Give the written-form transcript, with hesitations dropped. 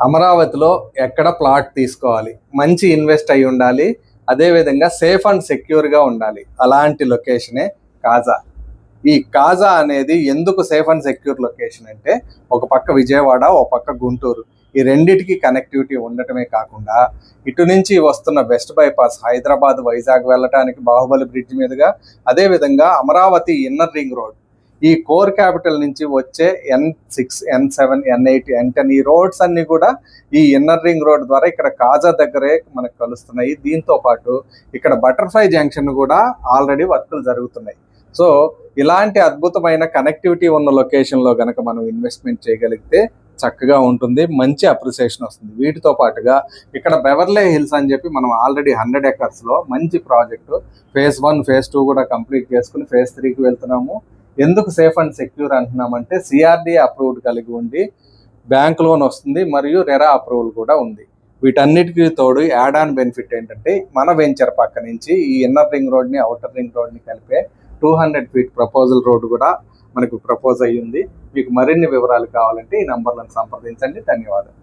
అమరావతిలో ఎక్కడ ప్లాట్ తీసుకోవాలి, మంచి ఇన్వెస్ట్ అయి ఉండాలి, అదేవిధంగా సేఫ్ అండ్ సెక్యూర్గా ఉండాలి. అలాంటి లొకేషనే కాజా. ఈ కాజా అనేది ఎందుకు సేఫ్ అండ్ సెక్యూర్ లొకేషన్ అంటే, ఒక పక్క విజయవాడ, ఒక పక్క గుంటూరు, ఈ రెండిటికి కనెక్టివిటీ ఉండటమే కాకుండా ఇటు నుంచి వస్తున్న వెస్ట్ బైపాస్ హైదరాబాద్ వైజాగ్ వెళ్ళటానికి బాహుబలి బ్రిడ్జ్ మీదుగా, అదేవిధంగా అమరావతి ఇన్నర్ రింగ్ రోడ్, ఈ కోర్ క్యాపిటల్ నుంచి వచ్చే N6, N7, N8, N10 ఈ రోడ్స్ అన్ని కూడా ఈ ఇన్నర్ రింగ్ రోడ్ ద్వారా ఇక్కడ కాజా దగ్గరే మనకు కలుస్తున్నాయి. దీంతో పాటు ఇక్కడ బటర్ఫ్లై జంక్షన్ కూడా ఆల్రెడీ వర్కులు జరుగుతున్నాయి. సో ఇలాంటి అద్భుతమైన కనెక్టివిటీ ఉన్న లొకేషన్లో కనుక మనం ఇన్వెస్ట్మెంట్ చేయగలిగితే చక్కగా ఉంటుంది, మంచి అప్రిసియేషన్ వస్తుంది. వీటితో పాటుగా ఇక్కడ బెవర్లీ హిల్స్ అని చెప్పి మనం ఆల్రెడీ 100 ఎకర్స్లో మంచి ప్రాజెక్టు phase 1, phase 2 కూడా కంప్లీట్ చేసుకుని phase 3కి వెళ్తున్నాము. ఎందుకు సేఫ్ అండ్ సెక్యూర్ అంటున్నామంటే, CRDA అప్రూవ్డ్ కలిగి ఉండి బ్యాంక్ లోన్ వస్తుంది, మరియు రెరా అప్రూవల్ కూడా ఉంది. వీటన్నిటికీ తోడు యాడ్ ఆన్ బెనిఫిట్ ఏంటంటే, మన వెంచర్ పక్క నుంచి ఈ ఇన్నర్ రింగ్ రోడ్ని అవుటర్ రింగ్ రోడ్ని కలిపే 200 feet ప్రపోజల్ రోడ్ కూడా మనకు ప్రపోజ్ అయ్యింది. మీకు మరిన్ని వివరాలు కావాలంటే ఈ నంబర్లను సంప్రదించండి. ధన్యవాదాలు.